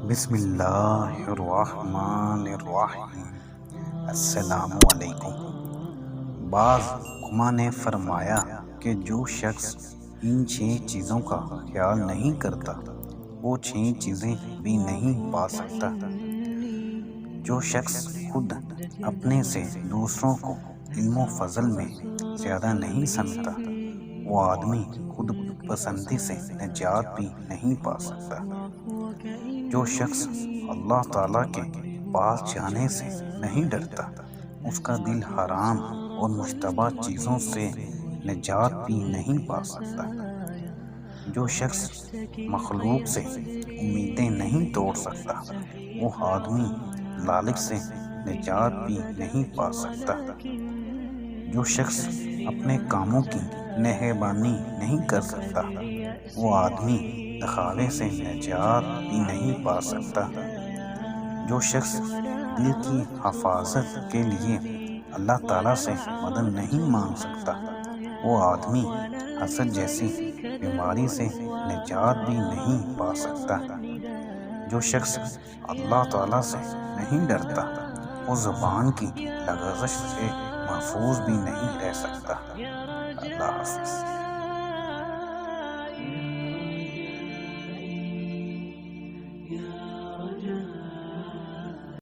بسم اللہ الرحمن الرحیم۔ السلام علیکم۔ بعض علماء نے فرمایا کہ جو شخص ان 6 چیزوں کا خیال نہیں کرتا وہ 6 چیزیں بھی نہیں پا سکتا۔ جو شخص خود اپنے سے دوسروں کو علم و فضل میں زیادہ نہیں سمجھتا وہ آدمی خود پسندی سے نجات بھی نہیں پا سکتا۔ جو شخص اللہ تعالیٰ کے پاس جانے سے نہیں ڈرتا اس کا دل حرام اور مشتبہ چیزوں سے نجات بھی نہیں پا سکتا۔ جو شخص مخلوق سے امیدیں نہیں توڑ سکتا وہ آدمی لالچ سے نجات بھی نہیں پا سکتا۔ جو شخص اپنے کاموں کی نگہبانی نہیں کر سکتا وہ آدمی دکھاوے سے نجات بھی نہیں پا سکتا۔ جو شخص دل کی حفاظت کے لیے اللہ تعالیٰ سے مدد نہیں مانگ سکتا وہ آدمی حسد جیسی بیماری سے نجات بھی نہیں پا سکتا۔ جو شخص اللہ تعالیٰ سے نہیں ڈرتا وہ زبان کی لغزش سے محفوظ بھی نہیں رہ سکتا۔ اللہ حافظ۔